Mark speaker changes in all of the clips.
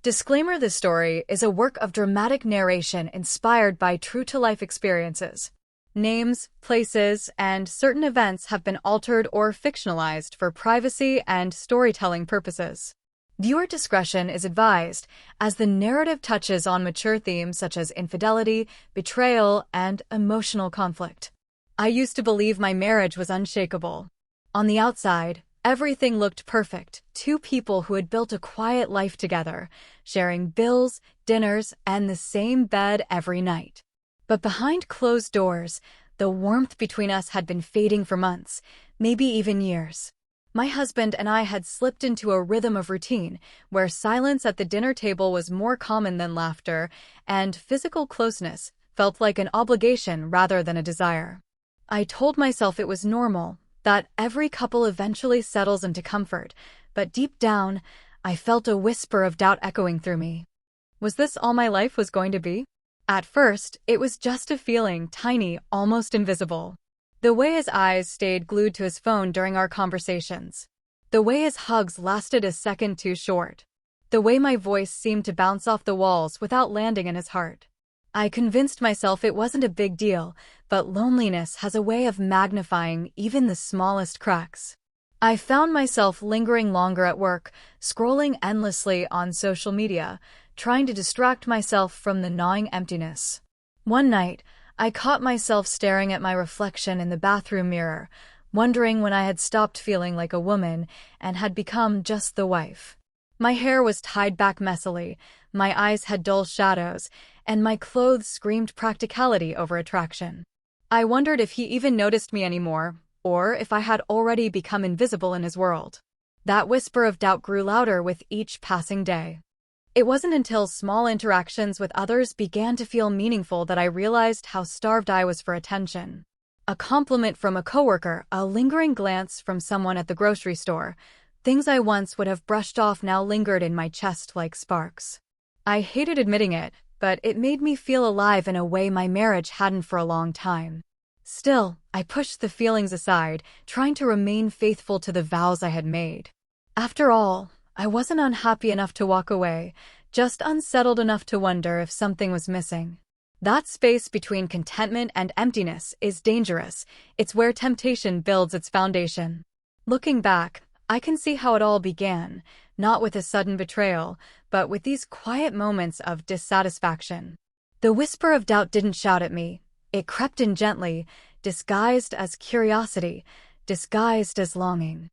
Speaker 1: Disclaimer: this story is a work of dramatic narration inspired by true-to-life experiences. Names, places, and certain events have been altered or fictionalized for privacy and storytelling purposes. Viewer discretion is advised, as the narrative touches on mature themes such as infidelity, betrayal, and emotional conflict. I used to believe my marriage was unshakable. On the outside, everything looked perfect. Two people who had built a quiet life together, sharing bills, dinners, and the same bed every night. But behind closed doors, the warmth between us had been fading for months, maybe even years. My husband and I had slipped into a rhythm of routine, where silence at the dinner table was more common than laughter, and physical closeness felt like an obligation rather than a desire. I told myself it was normal, that every couple eventually settles into comfort, but deep down, I felt a whisper of doubt echoing through me. Was this all my life was going to be? At first, it was just a feeling, tiny, almost invisible. The way his eyes stayed glued to his phone during our conversations. The way his hugs lasted a second too short. The way my voice seemed to bounce off the walls without landing in his heart. I convinced myself it wasn't a big deal, but loneliness has a way of magnifying even the smallest cracks. I found myself lingering longer at work, scrolling endlessly on social media, trying to distract myself from the gnawing emptiness. One night, I caught myself staring at my reflection in the bathroom mirror, wondering when I had stopped feeling like a woman and had become just the wife. My hair was tied back messily, my eyes had dull shadows, and my clothes screamed practicality over attraction. I wondered if he even noticed me anymore, or if I had already become invisible in his world. That whisper of doubt grew louder with each passing day. It wasn't until small interactions with others began to feel meaningful that I realized how starved I was for attention. A compliment from a coworker, a lingering glance from someone at the grocery store. Things I once would have brushed off now lingered in my chest like sparks. I hated admitting it, but it made me feel alive in a way my marriage hadn't for a long time. Still, I pushed the feelings aside, trying to remain faithful to the vows I had made. After all, I wasn't unhappy enough to walk away, just unsettled enough to wonder if something was missing. That space between contentment and emptiness is dangerous. It's where temptation builds its foundation. Looking back, I can see how it all began, not with a sudden betrayal, but with these quiet moments of dissatisfaction. The whisper of doubt didn't shout at me. It crept in gently, disguised as curiosity, disguised as longing.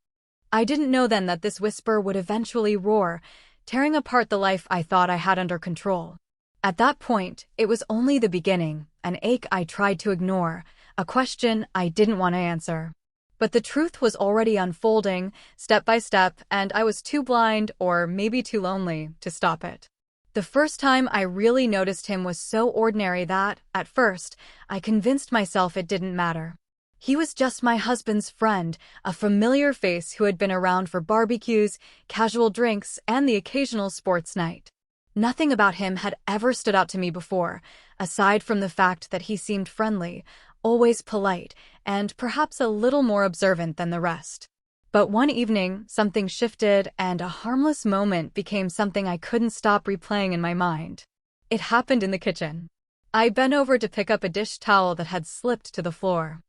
Speaker 1: I didn't know then that this whisper would eventually roar, tearing apart the life I thought I had under control. At that point, it was only the beginning, an ache I tried to ignore, a question I didn't want to answer. But the truth was already unfolding, step by step, and I was too blind, or maybe too lonely, to stop it. The first time I really noticed him was so ordinary that, at first, I convinced myself it didn't matter. He was just my husband's friend, a familiar face who had been around for barbecues, casual drinks, and the occasional sports night. Nothing about him had ever stood out to me before, aside from the fact that he seemed friendly, always polite, and perhaps a little more observant than the rest. But one evening, something shifted, and a harmless moment became something I couldn't stop replaying in my mind. It happened in the kitchen. I bent over to pick up a dish towel that had slipped to the floor.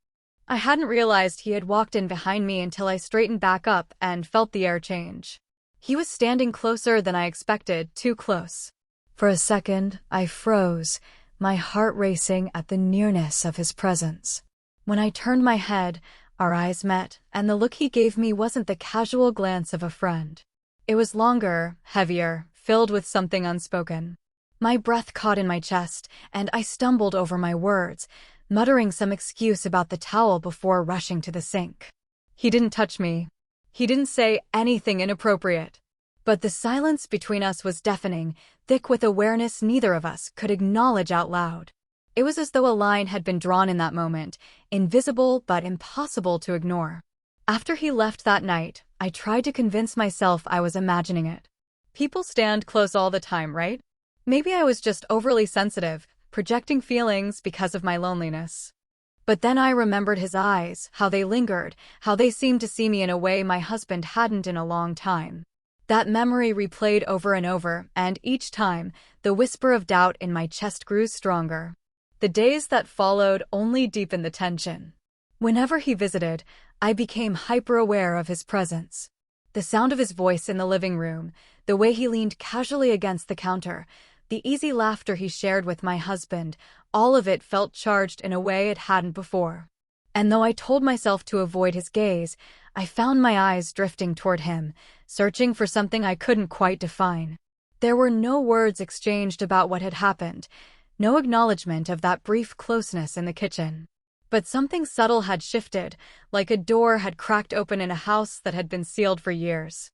Speaker 1: I hadn't realized he had walked in behind me until I straightened back up and felt the air change. He was standing closer than I expected, too close. For a second, I froze, my heart racing at the nearness of his presence. When I turned my head, our eyes met, and the look he gave me wasn't the casual glance of a friend. It was longer, heavier, filled with something unspoken. My breath caught in my chest, and I stumbled over my words, muttering some excuse about the towel before rushing to the sink. He didn't touch me. He didn't say anything inappropriate. But the silence between us was deafening, thick with awareness neither of us could acknowledge out loud. It was as though a line had been drawn in that moment, invisible but impossible to ignore. After he left that night, I tried to convince myself I was imagining it. People stand close all the time, right? Maybe I was just overly sensitive, projecting feelings because of my loneliness. But then I remembered his eyes, how they lingered, how they seemed to see me in a way my husband hadn't in a long time. That memory replayed over and over, and each time, the whisper of doubt in my chest grew stronger. The days that followed only deepened the tension. Whenever he visited, I became hyper-aware of his presence. The sound of his voice in the living room, the way he leaned casually against the counter, the easy laughter he shared with my husband, all of it felt charged in a way it hadn't before. And though I told myself to avoid his gaze, I found my eyes drifting toward him, searching for something I couldn't quite define. There were no words exchanged about what had happened, no acknowledgement of that brief closeness in the kitchen. But something subtle had shifted, like a door had cracked open in a house that had been sealed for years.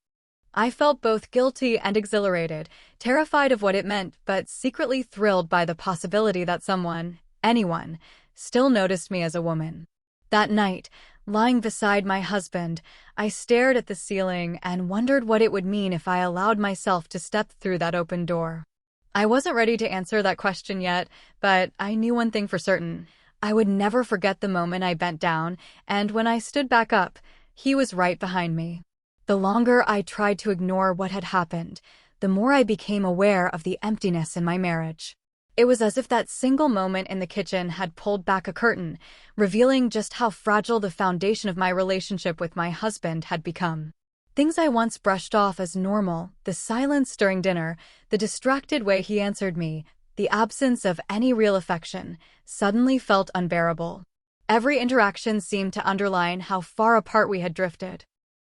Speaker 1: I felt both guilty and exhilarated, terrified of what it meant, but secretly thrilled by the possibility that someone, anyone, still noticed me as a woman. That night, lying beside my husband, I stared at the ceiling and wondered what it would mean if I allowed myself to step through that open door. I wasn't ready to answer that question yet, but I knew one thing for certain. I would never forget the moment I bent down, and when I stood back up, he was right behind me. The longer I tried to ignore what had happened, the more I became aware of the emptiness in my marriage. It was as if that single moment in the kitchen had pulled back a curtain, revealing just how fragile the foundation of my relationship with my husband had become. Things I once brushed off as normal, the silence during dinner, the distracted way he answered me, the absence of any real affection, suddenly felt unbearable. Every interaction seemed to underline how far apart we had drifted.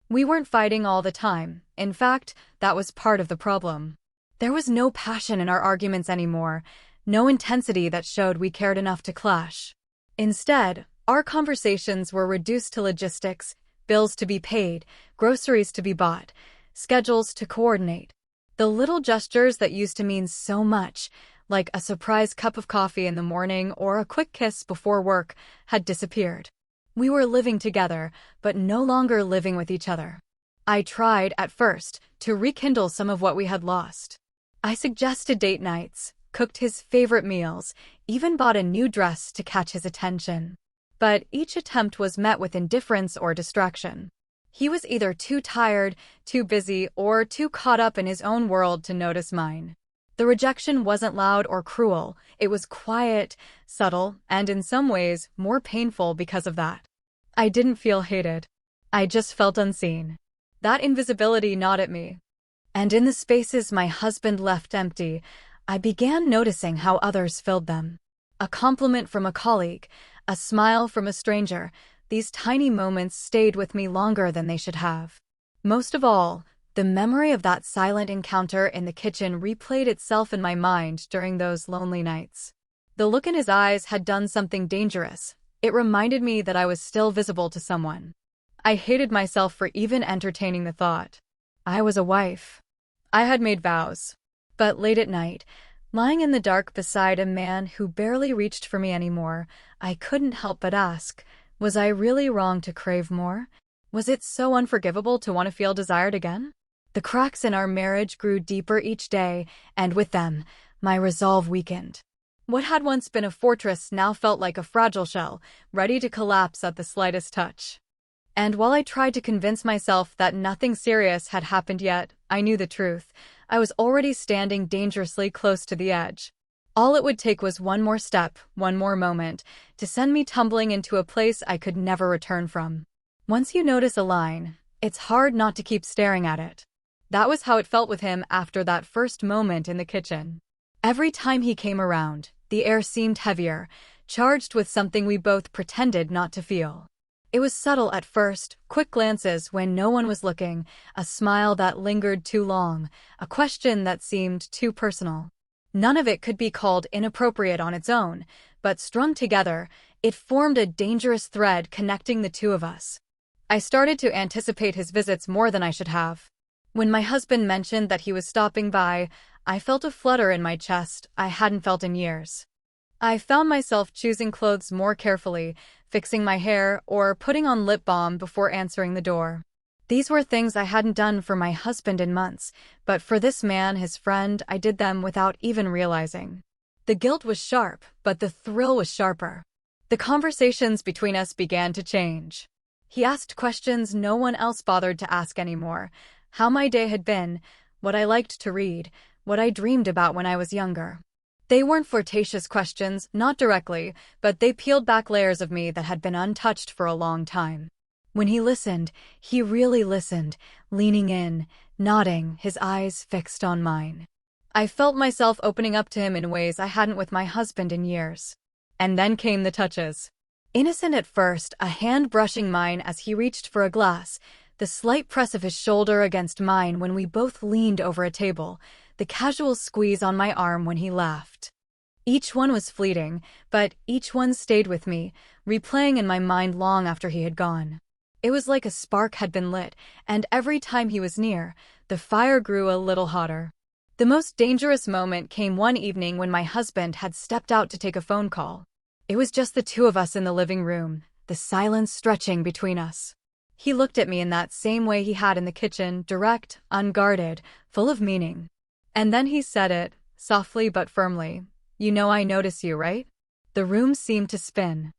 Speaker 1: We weren't fighting all the time. In fact, that was part of the problem. There was no passion in our arguments anymore, no intensity that showed we cared enough to clash. Instead, our conversations were reduced to logistics, bills to be paid, groceries to be bought, schedules to coordinate. The little gestures that used to mean so much, like a surprise cup of coffee in the morning or a quick kiss before work, had disappeared. We were living together, but no longer living with each other. I tried, at first, to rekindle some of what we had lost. I suggested date nights, cooked his favorite meals, even bought a new dress to catch his attention. But each attempt was met with indifference or distraction. He was either too tired, too busy, or too caught up in his own world to notice mine. The rejection wasn't loud or cruel, it was quiet, subtle, and in some ways more painful because of that. I didn't feel hated. I just felt unseen. That invisibility gnawed at me. And in the spaces my husband left empty, I began noticing how others filled them. A compliment from a colleague, a smile from a stranger, these tiny moments stayed with me longer than they should have. Most of all, the memory of that silent encounter in the kitchen replayed itself in my mind during those lonely nights. The look in his eyes had done something dangerous. It reminded me that I was still visible to someone. I hated myself for even entertaining the thought. I was a wife. I had made vows. But late at night, lying in the dark beside a man who barely reached for me anymore, I couldn't help but ask, was I really wrong to crave more? Was it so unforgivable to want to feel desired again? The cracks in our marriage grew deeper each day, and with them, my resolve weakened. What had once been a fortress now felt like a fragile shell, ready to collapse at the slightest touch. And while I tried to convince myself that nothing serious had happened yet, I knew the truth. I was already standing dangerously close to the edge. All it would take was one more step, one more moment, to send me tumbling into a place I could never return from. Once you notice a line, it's hard not to keep staring at it. That was how it felt with him after that first moment in the kitchen. Every time he came around, the air seemed heavier, charged with something we both pretended not to feel. It was subtle at first, quick glances when no one was looking, a smile that lingered too long, a question that seemed too personal. None of it could be called inappropriate on its own, but strung together, it formed a dangerous thread connecting the two of us. I started to anticipate his visits more than I should have. When my husband mentioned that he was stopping by, I felt a flutter in my chest I hadn't felt in years. I found myself choosing clothes more carefully, fixing my hair, or putting on lip balm before answering the door. These were things I hadn't done for my husband in months, but for this man, his friend, I did them without even realizing. The guilt was sharp, but the thrill was sharper. The conversations between us began to change. He asked questions no one else bothered to ask anymore. how my day had been, what I liked to read, what I dreamed about when I was younger. They weren't flirtatious questions, not directly, but they peeled back layers of me that had been untouched for a long time. When he listened, he really listened, leaning in, nodding, his eyes fixed on mine. I felt myself opening up to him in ways I hadn't with my husband in years. And then came the touches. Innocent at first, a hand brushing mine as he reached for a glass, the slight press of his shoulder against mine when we both leaned over a table, the casual squeeze on my arm when he laughed. Each one was fleeting, but each one stayed with me, replaying in my mind long after he had gone. It was like a spark had been lit, and every time he was near, the fire grew a little hotter. The most dangerous moment came one evening when my husband had stepped out to take a phone call. It was just the two of us in the living room, the silence stretching between us. He looked at me in that same way he had in the kitchen, direct, unguarded, full of meaning. And then he said it, softly but firmly. "You know I notice you, right?" The room seemed to spin.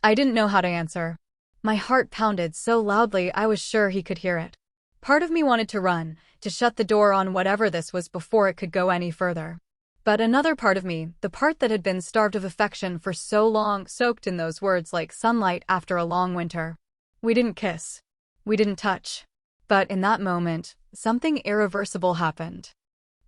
Speaker 1: I didn't know how to answer. My heart pounded so loudly I was sure he could hear it. Part of me wanted to run, to shut the door on whatever this was before it could go any further. But another part of me, the part that had been starved of affection for so long, soaked in those words like sunlight after a long winter. We didn't kiss. We didn't touch. But in that moment, something irreversible happened.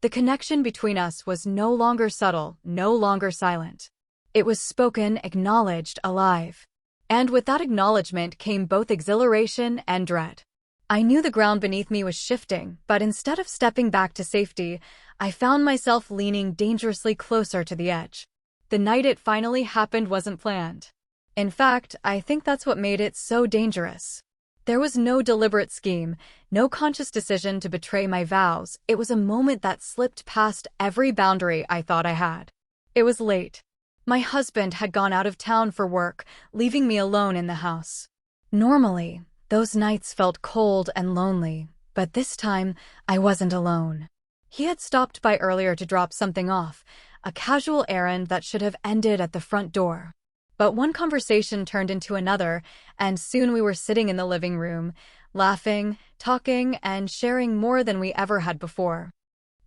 Speaker 1: The connection between us was no longer subtle, no longer silent. It was spoken, acknowledged, alive. And with that acknowledgement came both exhilaration and dread. I knew the ground beneath me was shifting, but instead of stepping back to safety, I found myself leaning dangerously closer to the edge. The night it finally happened wasn't planned. In fact, I think that's what made it so dangerous. There was no deliberate scheme, no conscious decision to betray my vows. It was a moment that slipped past every boundary I thought I had. It was late. My husband had gone out of town for work, leaving me alone in the house. Normally, those nights felt cold and lonely, but this time, I wasn't alone. He had stopped by earlier to drop something off, a casual errand that should have ended at the front door. But one conversation turned into another, and soon we were sitting in the living room, laughing, talking, and sharing more than we ever had before.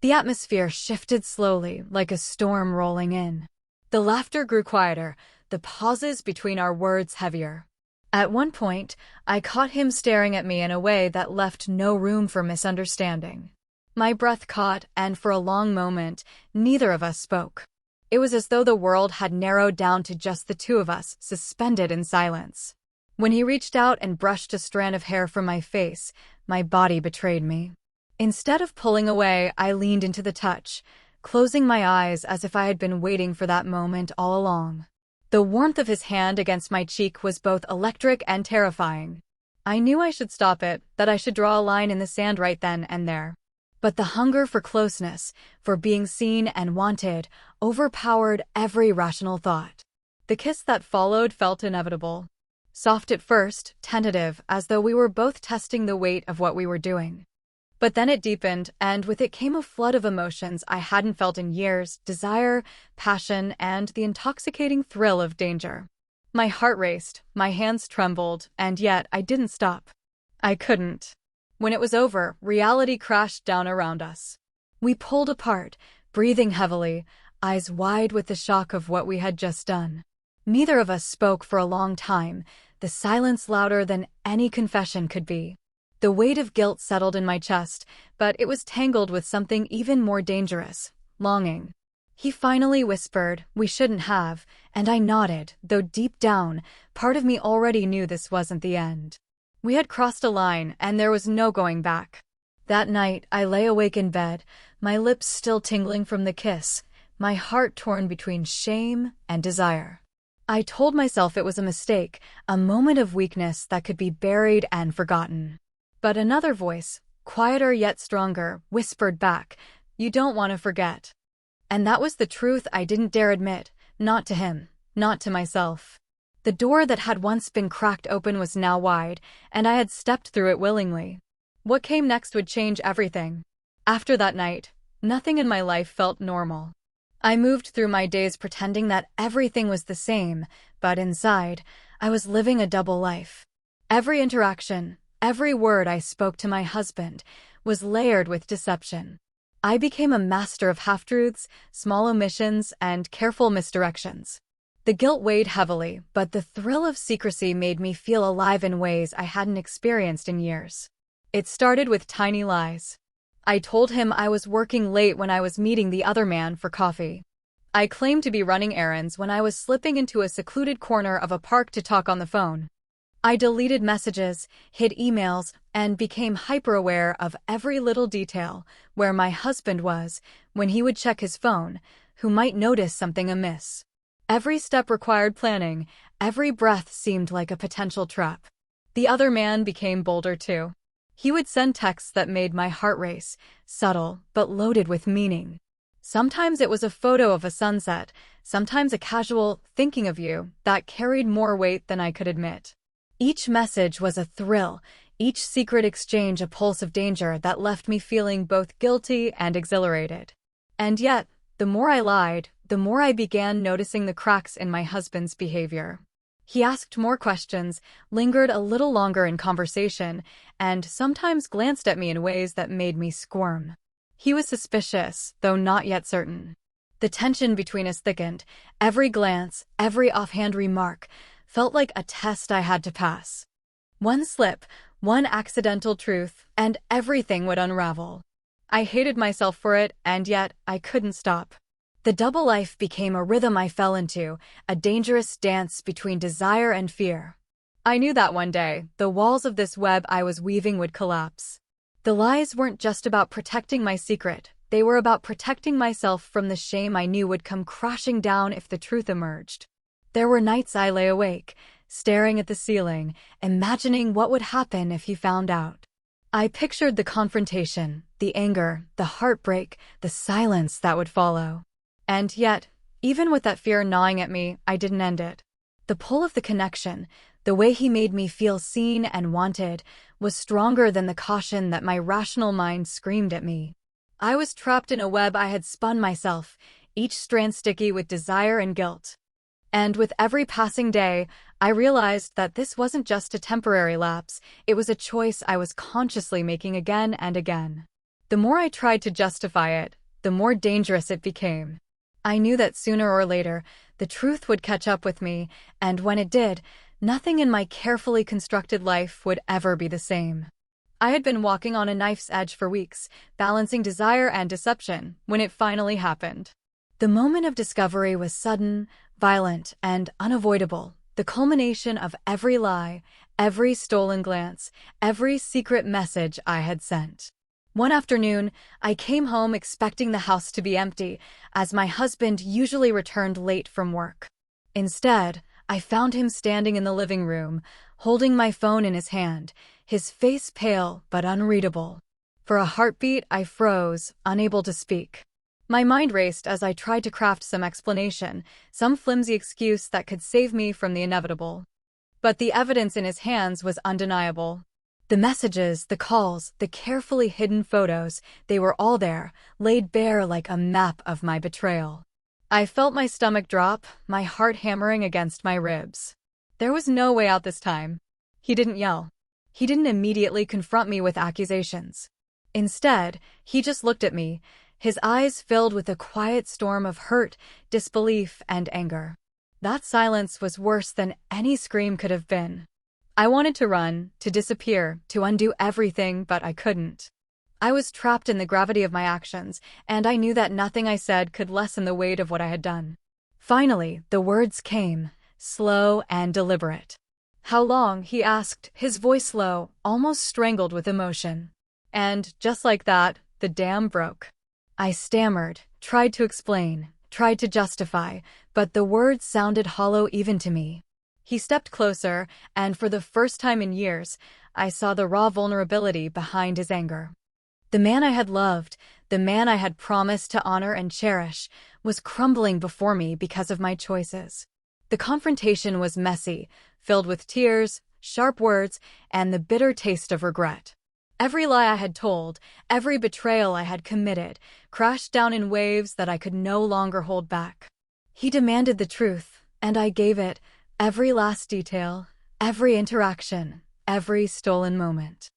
Speaker 1: The atmosphere shifted slowly, like a storm rolling in. The laughter grew quieter, the pauses between our words heavier. At one point, I caught him staring at me in a way that left no room for misunderstanding. My breath caught, and for a long moment, neither of us spoke. It was as though the world had narrowed down to just the two of us, suspended in silence. When he reached out and brushed a strand of hair from my face, my body betrayed me. Instead of pulling away, I leaned into the touch, closing my eyes as if I had been waiting for that moment all along. The warmth of his hand against my cheek was both electric and terrifying. I knew I should stop it, that I should draw a line in the sand right then and there. But the hunger for closeness, for being seen and wanted, overpowered every rational thought. The kiss that followed felt inevitable. Soft at first, tentative, as though we were both testing the weight of what we were doing. But then it deepened, and with it came a flood of emotions I hadn't felt in years: desire, passion, and the intoxicating thrill of danger. My heart raced, my hands trembled, and yet I didn't stop. I couldn't. When it was over, reality crashed down around us. We pulled apart, breathing heavily, eyes wide with the shock of what we had just done. Neither of us spoke for a long time, the silence louder than any confession could be. The weight of guilt settled in my chest, but it was tangled with something even more dangerous: longing. He finally whispered, "We shouldn't have," and I nodded, though deep down, part of me already knew this wasn't the end. We had crossed a line, and there was no going back. That night, I lay awake in bed, my lips still tingling from the kiss, my heart torn between shame and desire. I told myself it was a mistake, a moment of weakness that could be buried and forgotten. But another voice, quieter yet stronger, whispered back, "You don't want to forget." And that was the truth I didn't dare admit, not to him, not to myself. The door that had once been cracked open was now wide, and I had stepped through it willingly. What came next would change everything. After that night, nothing in my life felt normal. I moved through my days pretending that everything was the same, but inside, I was living a double life. Every interaction, every word I spoke to my husband, was layered with deception. I became a master of half-truths, small omissions, and careful misdirections. The guilt weighed heavily, but the thrill of secrecy made me feel alive in ways I hadn't experienced in years. It started with tiny lies. I told him I was working late when I was meeting the other man for coffee. I claimed to be running errands when I was slipping into a secluded corner of a park to talk on the phone. I deleted messages, hid emails, and became hyper-aware of every little detail, where my husband was, when he would check his phone, who might notice something amiss. Every step required planning, every breath seemed like a potential trap. The other man became bolder too. He would send texts that made my heart race, subtle but loaded with meaning. Sometimes it was a photo of a sunset, sometimes a casual "thinking of you" that carried more weight than I could admit. Each message was a thrill, each secret exchange a pulse of danger that left me feeling both guilty and exhilarated. And yet, the more I lied, the more I began noticing the cracks in my husband's behavior. He asked more questions, lingered a little longer in conversation, and sometimes glanced at me in ways that made me squirm. He was suspicious, though not yet certain. The tension between us thickened. Every glance, every offhand remark, felt like a test I had to pass. One slip, one accidental truth, and everything would unravel. I hated myself for it, and yet I couldn't stop. The double life became a rhythm I fell into, a dangerous dance between desire and fear. I knew that one day, the walls of this web I was weaving would collapse. The lies weren't just about protecting my secret, they were about protecting myself from the shame I knew would come crashing down if the truth emerged. There were nights I lay awake, staring at the ceiling, imagining what would happen if he found out. I pictured the confrontation, the anger, the heartbreak, the silence that would follow. And yet, even with that fear gnawing at me, I didn't end it. The pull of the connection, the way he made me feel seen and wanted, was stronger than the caution that my rational mind screamed at me. I was trapped in a web I had spun myself, each strand sticky with desire and guilt. And with every passing day, I realized that this wasn't just a temporary lapse, it was a choice I was consciously making again and again. The more I tried to justify it, the more dangerous it became. I knew that sooner or later, the truth would catch up with me, and when it did, nothing in my carefully constructed life would ever be the same. I had been walking on a knife's edge for weeks, balancing desire and deception, when it finally happened. The moment of discovery was sudden, violent, and unavoidable, the culmination of every lie, every stolen glance, every secret message I had sent. One afternoon, I came home expecting the house to be empty, as my husband usually returned late from work. Instead, I found him standing in the living room, holding my phone in his hand, his face pale but unreadable. For a heartbeat, I froze, unable to speak. My mind raced as I tried to craft some explanation, some flimsy excuse that could save me from the inevitable. But the evidence in his hands was undeniable. The messages, the calls, the carefully hidden photos, they were all there, laid bare like a map of my betrayal. I felt my stomach drop, my heart hammering against my ribs. There was no way out this time. He didn't yell. He didn't immediately confront me with accusations. Instead, he just looked at me, his eyes filled with a quiet storm of hurt, disbelief, and anger. That silence was worse than any scream could have been. I wanted to run, to disappear, to undo everything, but I couldn't. I was trapped in the gravity of my actions, and I knew that nothing I said could lessen the weight of what I had done. Finally, the words came, slow and deliberate. "How long?" he asked, his voice low, almost strangled with emotion. And, just like that, the dam broke. I stammered, tried to explain, tried to justify, but the words sounded hollow even to me. He stepped closer, and for the first time in years, I saw the raw vulnerability behind his anger. The man I had loved, the man I had promised to honor and cherish, was crumbling before me because of my choices. The confrontation was messy, filled with tears, sharp words, and the bitter taste of regret. Every lie I had told, every betrayal I had committed, crashed down in waves that I could no longer hold back. He demanded the truth, and I gave it, every last detail, every interaction, every stolen moment.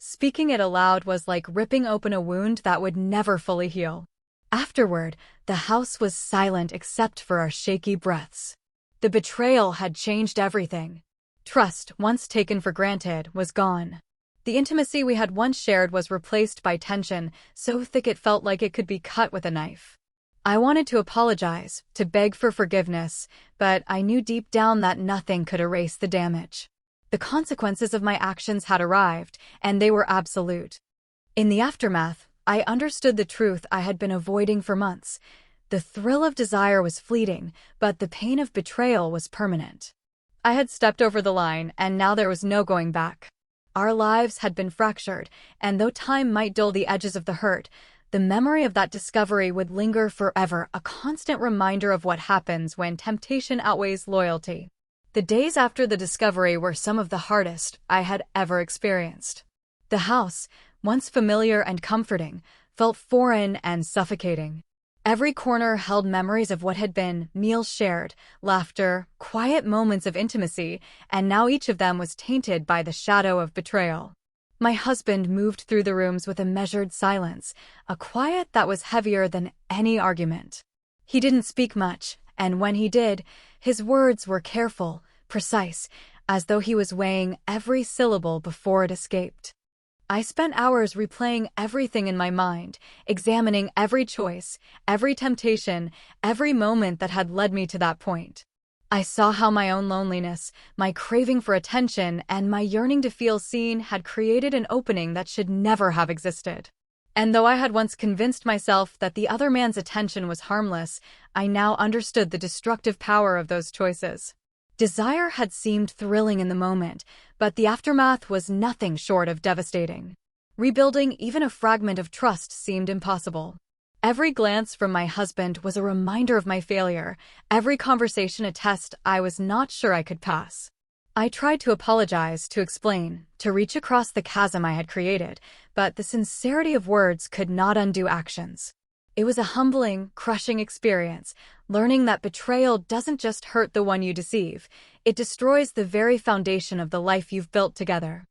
Speaker 1: Speaking it aloud was like ripping open a wound that would never fully heal. Afterward, the house was silent except for our shaky breaths. The betrayal had changed everything. Trust, once taken for granted, was gone. The intimacy we had once shared was replaced by tension so thick it felt like it could be cut with a knife. I wanted to apologize, to beg for forgiveness, but I knew deep down that nothing could erase the damage. The consequences of my actions had arrived, and they were absolute. In the aftermath, I understood the truth I had been avoiding for months. The thrill of desire was fleeting, but the pain of betrayal was permanent. I had stepped over the line, and now there was no going back. Our lives had been fractured, and though time might dull the edges of the hurt, the memory of that discovery would linger forever, a constant reminder of what happens when temptation outweighs loyalty. The days after the discovery were some of the hardest I had ever experienced. The house, once familiar and comforting, felt foreign and suffocating. Every corner held memories of what had been, meals shared, laughter, quiet moments of intimacy, and now each of them was tainted by the shadow of betrayal. My husband moved through the rooms with a measured silence, a quiet that was heavier than any argument. He didn't speak much, and when he did, his words were careful, precise, as though he was weighing every syllable before it escaped. I spent hours replaying everything in my mind, examining every choice, every temptation, every moment that had led me to that point. I saw how my own loneliness, my craving for attention, and my yearning to feel seen had created an opening that should never have existed. And though I had once convinced myself that the other man's attention was harmless, I now understood the destructive power of those choices. Desire had seemed thrilling in the moment, but the aftermath was nothing short of devastating. Rebuilding even a fragment of trust seemed impossible. Every glance from my husband was a reminder of my failure, every conversation a test I was not sure I could pass. I tried to apologize, to explain, to reach across the chasm I had created, but the sincerity of words could not undo actions. It was a humbling, crushing experience, learning that betrayal doesn't just hurt the one you deceive, it destroys the very foundation of the life you've built together.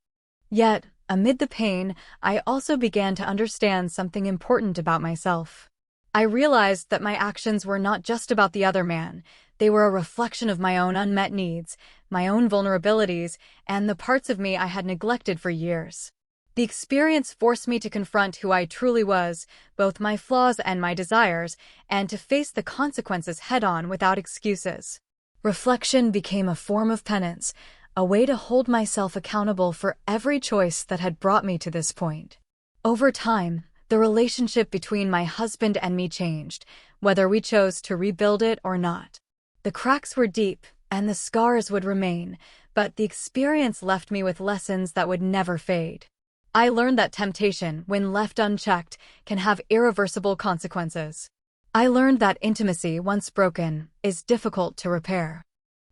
Speaker 1: Yet, amid the pain, I also began to understand something important about myself. I realized that my actions were not just about the other man, they were a reflection of my own unmet needs, my own vulnerabilities, and the parts of me I had neglected for years. The experience forced me to confront who I truly was, both my flaws and my desires, and to face the consequences head-on without excuses. Reflection became a form of penance, a way to hold myself accountable for every choice that had brought me to this point. Over time, the relationship between my husband and me changed, whether we chose to rebuild it or not. The cracks were deep, and the scars would remain, but the experience left me with lessons that would never fade. I learned that temptation, when left unchecked, can have irreversible consequences. I learned that intimacy, once broken, is difficult to repair.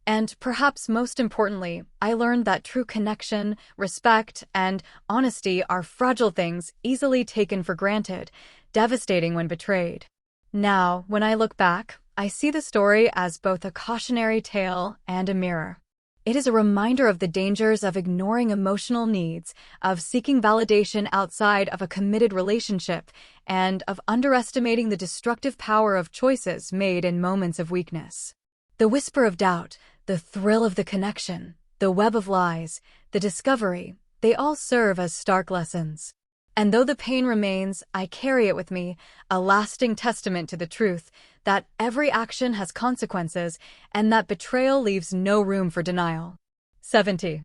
Speaker 1: And perhaps most importantly, I learned that true connection, respect, and honesty are fragile things easily taken for granted, devastating when betrayed. Now, when I look back, I see the story as both a cautionary tale and a mirror. It is a reminder of the dangers of ignoring emotional needs, of seeking validation outside of a committed relationship, and of underestimating the destructive power of choices made in moments of weakness. The whisper of doubt, the thrill of the connection, the web of lies, the discovery, they all serve as stark lessons. And though the pain remains, I carry it with me, a lasting testament to the truth that every action has consequences and that betrayal leaves no room for denial. 70.